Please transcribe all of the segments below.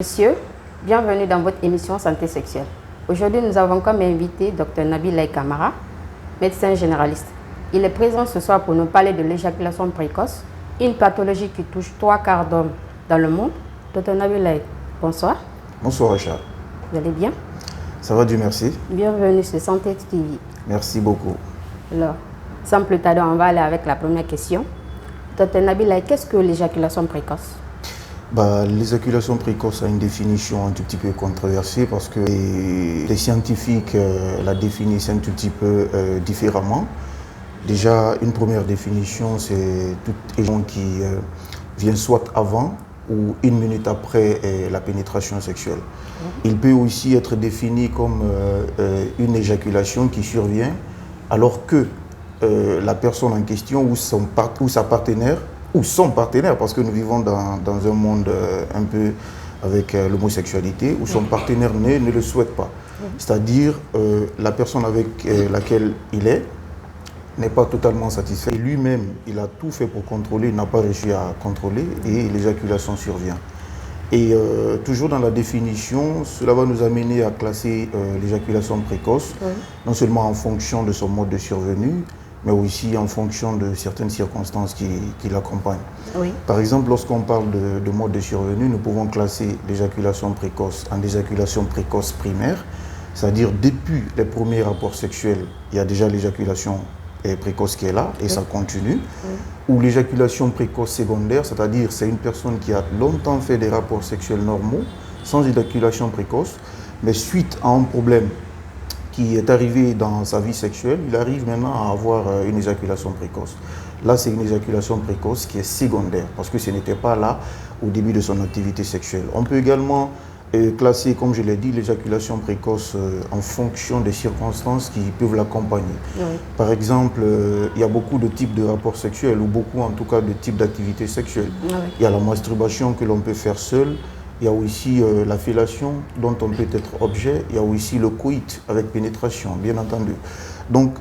Monsieur, bienvenue dans votre émission Santé sexuelle. Aujourd'hui, nous avons comme invité Dr Nabilaye Camara, médecin généraliste. Il est présent ce soir pour nous parler de l'éjaculation précoce, une pathologie qui touche 3/4 d'hommes dans le monde. Dr Nabilaye, bonsoir. Bonsoir Richard. Vous allez bien? Ça va, Dieu merci. Bienvenue sur Santé TV. Merci beaucoup. Alors, sans plus tarder, on va aller avec la première question. Dr Nabilaye, qu'est-ce que l'éjaculation précoce? L'éjaculation précoce a une définition un tout petit peu controversée parce que les scientifiques la définissent un tout petit peu différemment. Déjà, une première définition, c'est toute éjaculation qui vient soit avant ou une minute après la pénétration sexuelle. Il peut aussi être défini comme une éjaculation qui survient alors que la personne en question ou sa partenaire ou son partenaire, parce que nous vivons dans un monde un peu avec l'homosexualité, où son partenaire ne le souhaite pas. C'est-à-dire la personne avec laquelle il est n'est pas totalement satisfait. Et lui-même, il a tout fait pour contrôler, il n'a pas réussi à contrôler et l'éjaculation survient. Et toujours dans la définition, cela va nous amener à classer l'éjaculation précoce, non seulement en fonction de son mode de survenue, mais aussi en fonction de certaines circonstances qui l'accompagnent. Oui. Par exemple, lorsqu'on parle de mode de survenue, nous pouvons classer l'éjaculation précoce en éjaculation précoce primaire, c'est-à-dire depuis les premiers rapports sexuels, il y a déjà l'éjaculation précoce qui est là et ça continue. Ou l'éjaculation précoce secondaire, c'est-à-dire c'est une personne qui a longtemps fait des rapports sexuels normaux, sans éjaculation précoce, mais suite à un problème qui est arrivé dans sa vie sexuelle, il arrive maintenant à avoir une éjaculation précoce. Là, c'est une éjaculation précoce qui est secondaire, parce que ce n'était pas là au début de son activité sexuelle. On peut également classer, comme je l'ai dit, l'éjaculation précoce en fonction des circonstances qui peuvent l'accompagner. Oui. Par exemple, il y a beaucoup de types de rapports sexuels, ou beaucoup en tout cas de types d'activités sexuelles. Oui. Il y a la masturbation que l'on peut faire seul. Il y a aussi la fellation dont on peut être objet. Il y a aussi le coït avec pénétration, bien entendu. Donc,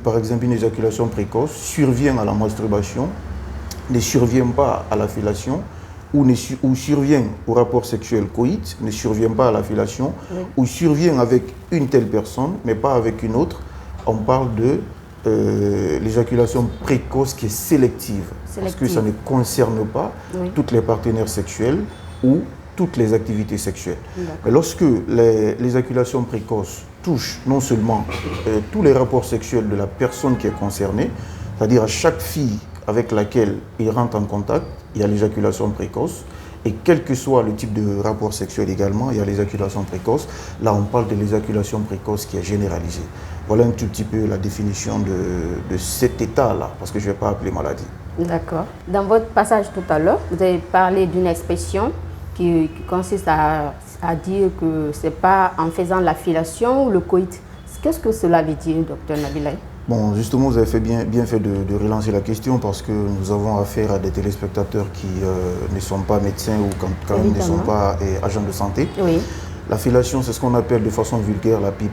par exemple, une éjaculation précoce survient à la masturbation, ne survient pas à la fellation, ou survient au rapport sexuel coït, ne survient pas à la fellation, ou survient avec une telle personne, mais pas avec une autre, on parle de l'éjaculation précoce qui est sélective, parce que ça ne concerne pas toutes les partenaires sexuels ou toutes les activités sexuelles. Mais lorsque l'éjaculation précoce touche non seulement tous les rapports sexuels de la personne qui est concernée, c'est-à-dire à chaque fille avec laquelle il rentre en contact, il y a l'éjaculation précoce. Et quel que soit le type de rapport sexuel également, il y a l'éjaculation précoce. Là, on parle de l'éjaculation précoce qui est généralisée. Voilà un tout petit peu la définition de cet état-là, parce que je ne vais pas appeler maladie. D'accord. Dans votre passage tout à l'heure, vous avez parlé d'une expression qui consiste à dire que ce n'est pas en faisant la fellation ou le coït. Qu'est-ce que cela veut dire, Dr Nabilaye? Bon, justement, vous avez fait bien fait de relancer la question parce que nous avons affaire à des téléspectateurs qui ne sont pas médecins ou quand même ne sont pas agents de santé. Oui. La fellation, c'est ce qu'on appelle de façon vulgaire la pipe.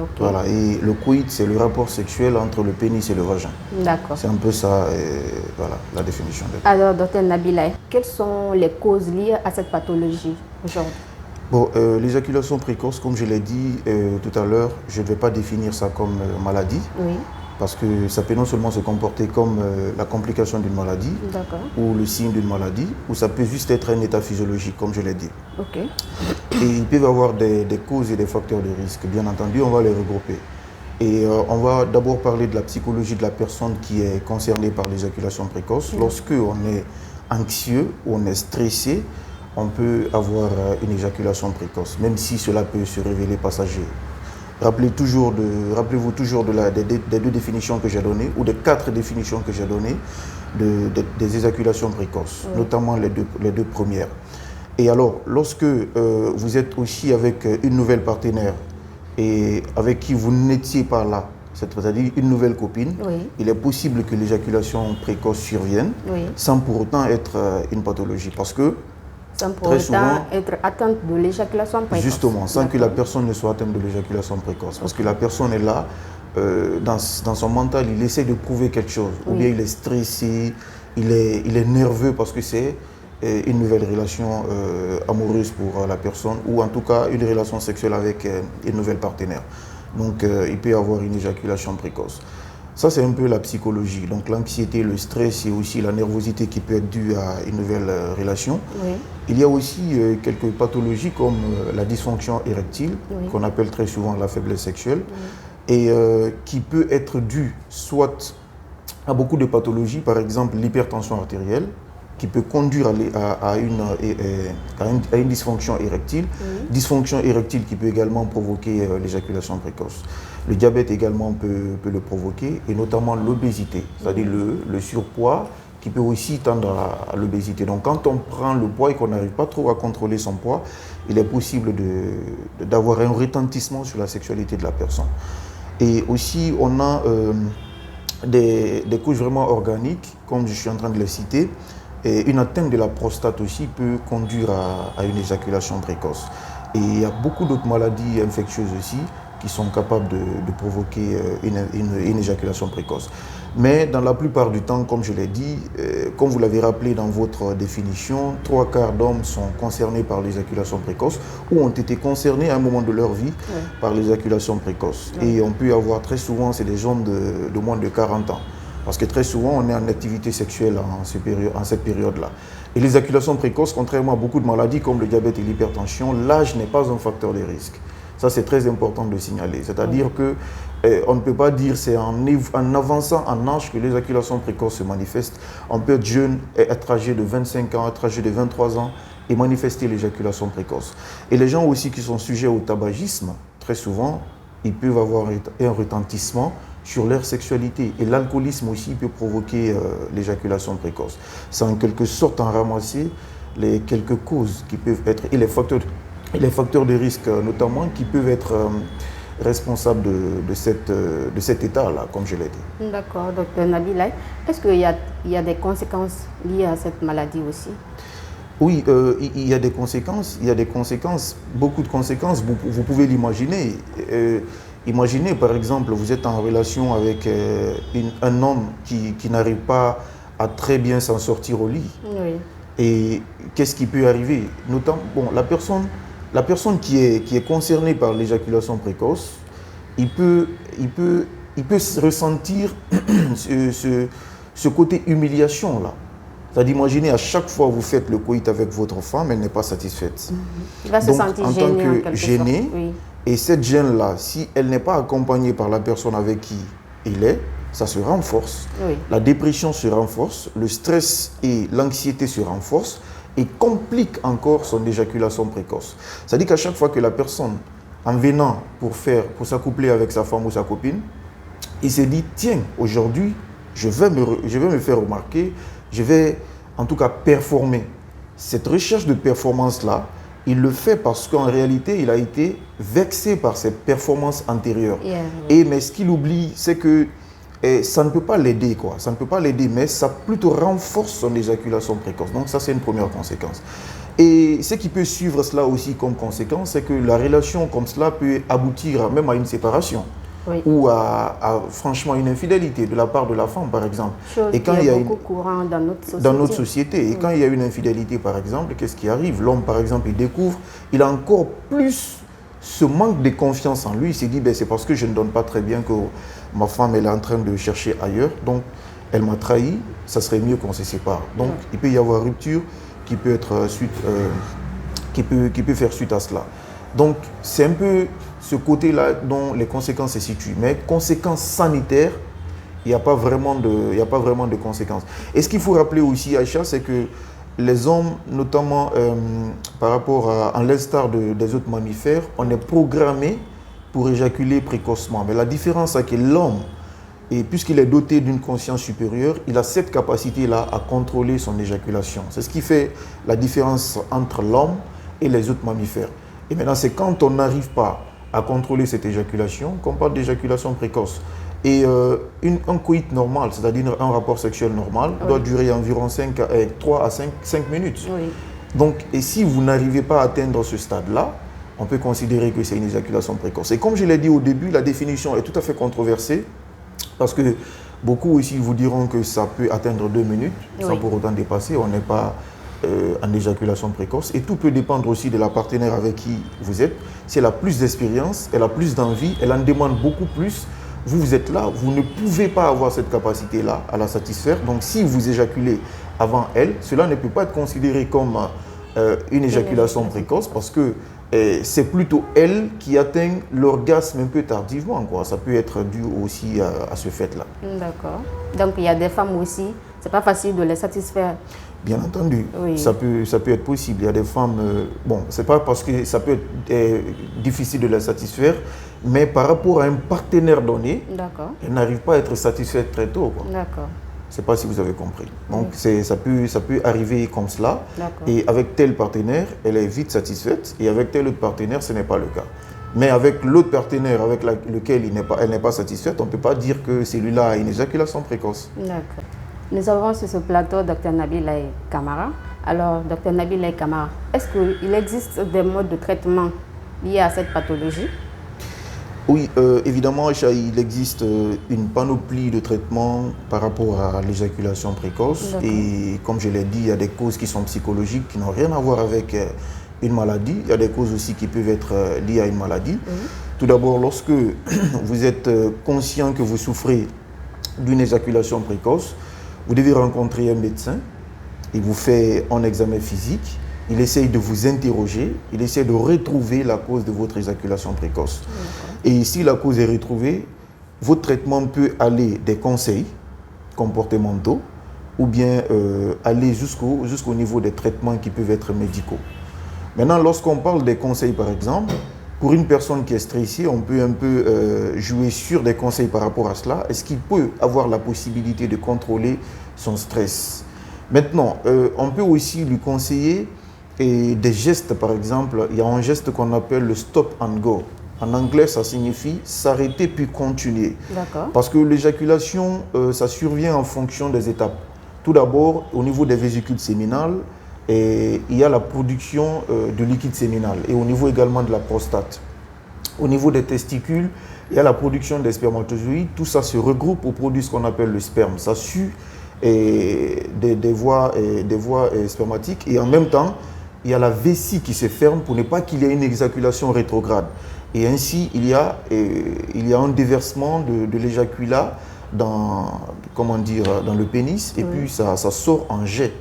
Okay. Voilà. Et le coït, c'est le rapport sexuel entre le pénis et le vagin. D'accord. C'est un peu ça, voilà, la définition. Alors, Dr Nabilaye, quelles sont les causes liées à cette pathologie aujourd'hui? Bon, l'éjaculation précoce, comme je l'ai dit tout à l'heure, je ne vais pas définir ça comme maladie, parce que ça peut non seulement se comporter comme la complication d'une maladie, ou le signe d'une maladie, ou ça peut juste être un état physiologique, comme je l'ai dit. Okay. Et ils peuvent avoir des causes et des facteurs de risque. Bien entendu, on va les regrouper. Et on va d'abord parler de la psychologie de la personne qui est concernée par l'éjaculation précoce. Lorsque on est anxieux ou on est stressé, on peut avoir une éjaculation précoce, même si cela peut se révéler passager. Rappelez-vous toujours des deux définitions que j'ai données, ou des 4 définitions que j'ai données des éjaculations précoces, notamment les deux premières. Et alors, lorsque vous êtes aussi avec une nouvelle partenaire et avec qui vous n'étiez pas là, c'est-à-dire une nouvelle copine, il est possible que l'éjaculation précoce survienne sans pour autant être une pathologie, parce que sans pour autant être atteinte de l'éjaculation précoce. Justement, sans que la personne ne soit atteinte de l'éjaculation précoce. Parce que la personne est là, dans son mental, il essaie de prouver quelque chose. Ou bien il est stressé, il est nerveux parce que c'est une nouvelle relation amoureuse pour la personne ou en tout cas une relation sexuelle avec une nouvelle partenaire. Donc il peut y avoir une éjaculation précoce. Ça, c'est un peu la psychologie. Donc l'anxiété, le stress et aussi la nervosité qui peut être due à une nouvelle relation. Oui. Il y a aussi quelques pathologies comme la dysfonction érectile, qu'on appelle très souvent la faiblesse sexuelle, et qui peut être due soit à beaucoup de pathologies, par exemple l'hypertension artérielle, qui peut conduire à une dysfonction érectile. Dysfonction érectile qui peut également provoquer l'éjaculation précoce. Le diabète également peut le provoquer, et notamment l'obésité, c'est-à-dire le surpoids qui peut aussi tendre à l'obésité. Donc quand on prend le poids et qu'on n'arrive pas trop à contrôler son poids, il est possible d'avoir un retentissement sur la sexualité de la personne. Et aussi on a des couches vraiment organiques, comme je suis en train de les citer. Et une atteinte de la prostate aussi peut conduire à une éjaculation précoce. Et il y a beaucoup d'autres maladies infectieuses aussi qui sont capables de provoquer une éjaculation précoce. Mais dans la plupart du temps, comme je l'ai dit, comme vous l'avez rappelé dans votre définition, 3/4 d'hommes sont concernés par l'éjaculation précoce ou ont été concernés à un moment de leur vie par l'éjaculation précoce. Et on peut avoir très souvent, c'est des hommes de moins de 40 ans. Parce que très souvent, on est en activité sexuelle en cette période-là. Et l'éjaculation précoce, contrairement à beaucoup de maladies comme le diabète et l'hypertension, l'âge n'est pas un facteur de risque. Ça, c'est très important de signaler. C'est-à-dire qu'on ne peut pas dire que c'est en avançant en âge que l'éjaculation précoce se manifeste. On peut être jeune, être âgé de 25 ans, être âgé de 23 ans et manifester l'éjaculation précoce. Et les gens aussi qui sont sujets au tabagisme, très souvent, ils peuvent avoir un retentissement sur leur sexualité. Et l'alcoolisme aussi peut provoquer l'éjaculation précoce. C'est en quelque sorte en ramasser les quelques causes qui peuvent être, et les facteurs de risque notamment, qui peuvent être responsables de cet état-là, comme je l'ai dit. D'accord, docteur Nabil. Est-ce qu'il y a des conséquences liées à cette maladie aussi? Oui, il y a des conséquences, beaucoup de conséquences, vous pouvez l'imaginer. Imaginez par exemple, vous êtes en relation avec un homme qui n'arrive pas à très bien s'en sortir au lit. Oui. Et qu'est-ce qui peut arriver? Notamment, bon, la personne qui est concernée par l'éjaculation précoce, il peut ressentir ce côté humiliation-là. C'est-à-dire, imaginez, à chaque fois que vous faites le coït avec votre femme, elle n'est pas satisfaite. Il va se sentir en gêné, tant que gêné, et cette gêne-là, si elle n'est pas accompagnée par la personne avec qui il est, ça se renforce. Oui. La dépression se renforce, le stress et l'anxiété se renforcent et compliquent encore son éjaculation précoce. C'est-à-dire qu'à chaque fois que la personne, en venant pour s'accoupler avec sa femme ou sa copine, il se dit, tiens, aujourd'hui, je vais me faire remarquer, je vais en tout cas performer. Cette recherche de performance-là, il le fait parce qu'en réalité, il a été vexé par ses performances antérieures. Mais ce qu'il oublie, c'est que ça ne peut pas l'aider, quoi. Ça ne peut pas l'aider, mais ça plutôt renforce son éjaculation précoce. Donc ça, c'est une première conséquence. Et ce qui peut suivre cela aussi comme conséquence, c'est que la relation comme cela peut aboutir même à une séparation. Oui. Ou franchement une infidélité de la part de la femme, par exemple. Chose qui est beaucoup courant dans notre société. Et quand il y a une infidélité, par exemple, qu'est-ce qui arrive? L'homme, par exemple, il découvre, il a encore plus ce manque de confiance en lui. Il s'est dit, ben, c'est parce que je ne donne pas très bien que ma femme elle est en train de chercher ailleurs. Donc, elle m'a trahi, ça serait mieux qu'on se sépare. Donc, il peut y avoir rupture qui peut être qui peut faire suite à cela. Donc, c'est un peu ce côté-là dont les conséquences se situent. Mais conséquences sanitaires, il n'y a pas vraiment de conséquences. Et ce qu'il faut rappeler aussi, Aïcha, c'est que les hommes, notamment par rapport à l'instar des autres mammifères, on est programmé pour éjaculer précocement. Mais la différence, c'est que l'homme, puisqu'il est doté d'une conscience supérieure, il a cette capacité-là à contrôler son éjaculation. C'est ce qui fait la différence entre l'homme et les autres mammifères. Et maintenant, c'est quand on n'arrive pas à contrôler cette éjaculation qu'on parle d'éjaculation précoce. Et un coït normal, c'est-à-dire un rapport sexuel normal, doit durer environ 3 à 5 minutes. Oui. Donc, et si vous n'arrivez pas à atteindre ce stade-là, on peut considérer que c'est une éjaculation précoce. Et comme je l'ai dit au début, la définition est tout à fait controversée, parce que beaucoup aussi vous diront que ça peut atteindre 2 minutes, sans pour autant dépasser. On n'est pas en éjaculation précoce. Et tout peut dépendre aussi de la partenaire avec qui vous êtes. Si elle a plus d'expérience, elle a plus d'envie, elle en demande beaucoup plus. Vous êtes là, vous ne pouvez pas avoir cette capacité-là à la satisfaire. Donc si vous éjaculez avant elle, cela ne peut pas être considéré comme une éjaculation précoce parce que c'est plutôt elle qui atteint l'orgasme un peu tardivement, quoi. Ça peut être dû aussi à ce fait-là. D'accord. Donc il y a des femmes aussi, c'est pas facile de les satisfaire. Bien entendu, Oui. ça peut être possible. Il y a des femmes, bon, c'est pas parce que ça peut être difficile de les satisfaire, mais par rapport à un partenaire donné, elle n'arrive pas à être satisfaite très tôt, quoi. D'accord. Je ne sais pas si vous avez compris. Donc, ça peut arriver comme cela. Et avec tel partenaire, elle est vite satisfaite. Et avec tel autre partenaire, ce n'est pas le cas. Mais avec l'autre partenaire avec lequel elle n'est pas satisfaite, on ne peut pas dire que celui-là a une éjaculation précoce. D'accord. Nous avons sur ce plateau Dr Nabil Kamara. Alors, Dr Nabil Kamara, est-ce qu'il existe des modes de traitement liés à cette pathologie? Oui, évidemment, il existe une panoplie de traitements par rapport à l'éjaculation précoce. Et comme je l'ai dit, il y a des causes qui sont psychologiques, qui n'ont rien à voir avec une maladie. Il y a des causes aussi qui peuvent être liées à une maladie. Tout d'abord, lorsque vous êtes conscient que vous souffrez d'une éjaculation précoce, vous devez rencontrer un médecin. Il vous fait un examen physique. Il essaye de vous interroger, il essaie de retrouver la cause de votre éjaculation précoce. Et si la cause est retrouvée, votre traitement peut aller des conseils comportementaux ou bien aller jusqu'au niveau des traitements qui peuvent être médicaux. Maintenant, lorsqu'on parle des conseils, par exemple, pour une personne qui est stressée, on peut un peu jouer sur des conseils par rapport à cela. Est-ce qu'il peut avoir la possibilité de contrôler son stress? Maintenant, on peut aussi lui conseiller des gestes, par exemple. Il y a un geste qu'on appelle le stop and go. En anglais, ça signifie s'arrêter puis continuer. Parce que l'éjaculation, ça survient en fonction des étapes. Tout d'abord, au niveau des vésicules séminales, il y a la production de liquide séminal et au niveau également de la prostate. Au niveau des testicules, il y a la production des spermatozoïdes. Tout ça se regroupe pour produire ce qu'on appelle le sperme. Ça sue des voies spermatiques et en même temps, il y a la vessie qui se ferme pour ne pas qu'il y ait une éjaculation rétrograde. Et ainsi, il y a un déversement de l'éjaculat dans le pénis et puis ça sort en jet.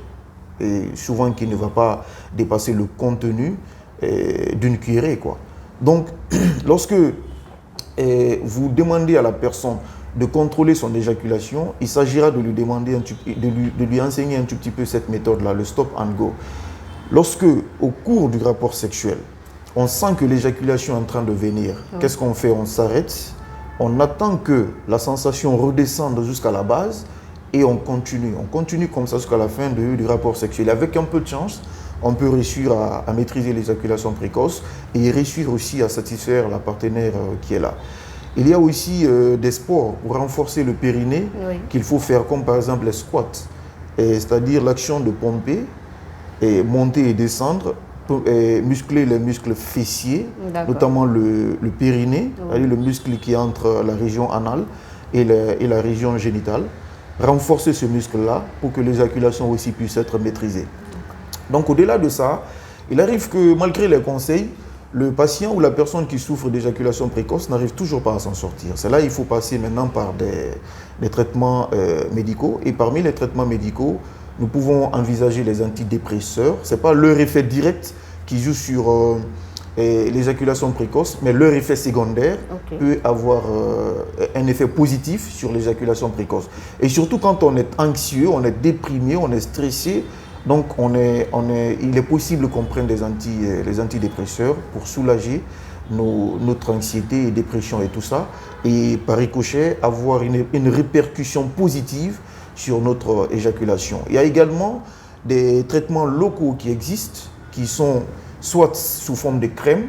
Et souvent qui ne va pas dépasser le contenu d'une cuillerée, quoi. Donc, lorsque vous demandez à la personne de contrôler son éjaculation, il s'agira de lui demander de lui enseigner un tout petit peu cette méthode-là, le stop and go. Lorsque, au cours du rapport sexuel, on sent que l'éjaculation est en train de venir, qu'est-ce qu'on fait? On s'arrête, on attend que la sensation redescende jusqu'à la base et on continue. On continue comme ça jusqu'à la fin du rapport sexuel. Avec un peu de chance, on peut réussir à maîtriser l'éjaculation précoce et réussir aussi à satisfaire la partenaire qui est là. Il y a aussi des sports pour renforcer le périnée qu'il faut faire, comme par exemple les squats, c'est-à-dire l'action de pomper, et monter et descendre, et muscler les muscles fessiers, notamment le périnée, le muscle qui est entre la région anale et la région génitale. Renforcer ce muscle-là pour que l'éjaculation aussi puisse être maîtrisée. Donc au-delà de ça, il arrive que malgré les conseils, le patient ou la personne qui souffre d'éjaculation précoce n'arrive toujours pas à s'en sortir. C'est là qu'il faut passer maintenant par des traitements médicaux. Et parmi les traitements médicaux, nous pouvons envisager les antidépresseurs. Ce n'est pas leur effet direct qui joue sur l'éjaculation précoce, mais leur effet secondaire peut avoir un effet positif sur l'éjaculation précoce. Et surtout quand on est anxieux, on est déprimé, on est stressé, donc il est possible qu'on prenne les antidépresseurs pour soulager notre anxiété et dépression et tout ça, et par ricochet avoir une répercussion positive sur notre éjaculation. Il y a également des traitements locaux qui existent, qui sont soit sous forme de crème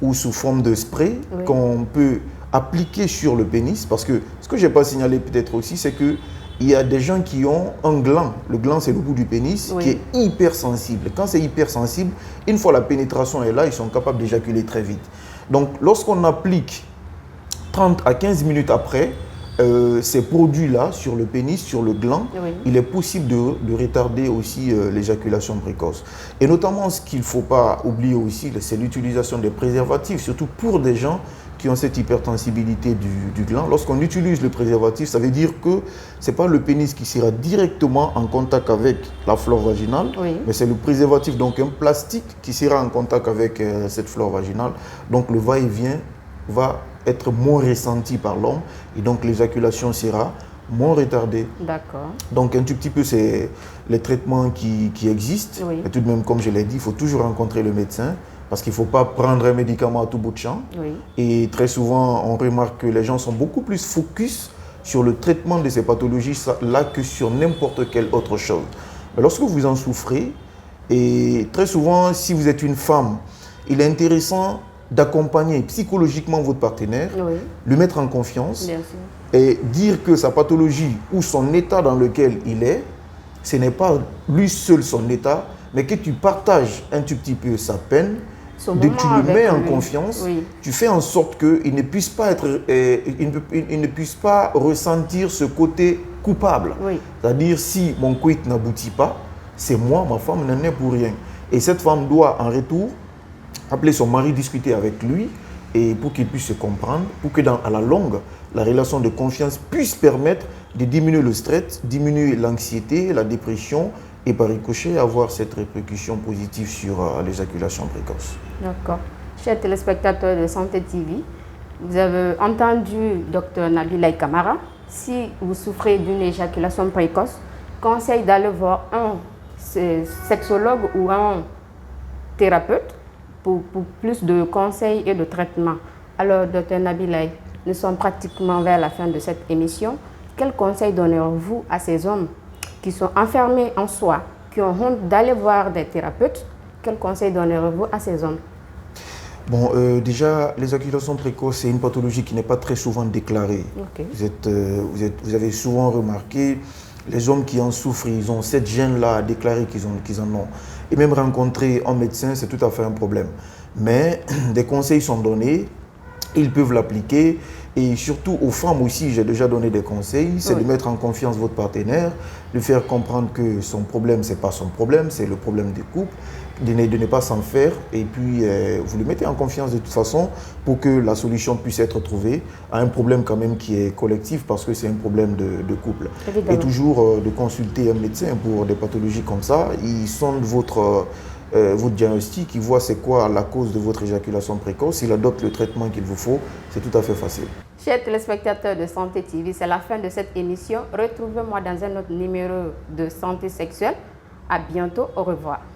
ou sous forme de spray qu'on peut appliquer sur le pénis. Parce que ce que je n'ai pas signalé peut-être aussi, c'est qu'il y a des gens qui ont un gland. Le gland, c'est le bout du pénis qui est hypersensible. Quand c'est hypersensible, une fois la pénétration est là, ils sont capables d'éjaculer très vite. Donc, lorsqu'on applique 30 à 15 minutes après, ces produits-là sur le pénis, sur le gland, Oui. il est possible de retarder aussi l'éjaculation précoce. Et notamment, ce qu'il ne faut pas oublier aussi, c'est l'utilisation des préservatifs, surtout pour des gens qui ont cette hypersensibilité du gland. Lorsqu'on utilise le préservatif, ça veut dire que ce n'est pas le pénis qui sera directement en contact avec la flore vaginale, Oui. mais c'est le préservatif, donc un plastique qui sera en contact avec cette flore vaginale. Donc le va-et-vient va être moins ressenti par l'homme et donc l'éjaculation sera moins retardée. D'accord. Donc un tout petit peu, c'est les traitements qui existent. Oui. Mais tout de même, comme je l'ai dit, il faut toujours rencontrer le médecin parce qu'il ne faut pas prendre un médicament à tout bout de champ. Oui. Et très souvent, on remarque que les gens sont beaucoup plus focus sur le traitement de ces pathologies-là que sur n'importe quelle autre chose. Mais lorsque vous en souffrez, et très souvent, si vous êtes une femme, il est intéressant d'accompagner psychologiquement votre partenaire, Oui. le mettre en confiance Bien sûr. et dire que sa pathologie ou son état dans lequel il est, ce n'est pas lui seul son état, mais que tu partages un tout petit peu sa peine, Ce dès que tu moment le mets avec en lui. confiance, Oui. tu fais en sorte qu'il ne puisse pas il ne puisse pas ressentir ce côté coupable. Oui. C'est-à-dire, si mon coït n'aboutit pas, c'est moi, ma femme n'en est pour rien. Et cette femme doit en retour appeler son mari, discuter avec lui, et pour qu'il puisse se comprendre, pour que à la longue, la relation de confiance puisse permettre de diminuer le stress, diminuer l'anxiété, la dépression, et par ricochet avoir cette répercussion positive sur l'éjaculation précoce. D'accord. Chers téléspectateurs de Santé TV, vous avez entendu Dr Naby Kamara. Si vous souffrez d'une éjaculation précoce, conseille d'aller voir un sexologue ou un thérapeute pour plus de conseils et de traitements. Alors, Dr Naby, nous sommes pratiquement vers la fin de cette émission. Quels conseils donnerez-vous à ces hommes qui sont enfermés en soi, qui ont honte d'aller voir des thérapeutes? Quels conseils donnerez-vous à ces hommes? Bon, déjà, l'éjaculation précoce, c'est une pathologie qui n'est pas très souvent déclarée. Okay. Vous avez souvent remarqué, les hommes qui en souffrent, ils ont cette gêne-là à déclarer qu'ils en ont. Et même rencontrer un médecin, c'est tout à fait un problème. Mais des conseils sont donnés, ils peuvent l'appliquer. Et surtout aux femmes aussi, j'ai déjà donné des conseils, c'est de mettre en confiance votre partenaire, de faire comprendre que son problème, ce n'est pas son problème, c'est le problème du couple, de ne pas s'en faire, et puis vous le mettez en confiance de toute façon pour que la solution puisse être trouvée à un problème quand même qui est collectif parce que c'est un problème de couple. Évidemment. Et toujours de consulter un médecin pour des pathologies comme ça, ils sondent votre diagnostic, il voit c'est quoi la cause de votre éjaculation précoce, il adopte le traitement qu'il vous faut, c'est tout à fait facile. Chers téléspectateurs de Santé TV, c'est la fin de cette émission. Retrouvez-moi dans un autre numéro de Santé sexuelle. À bientôt, au revoir.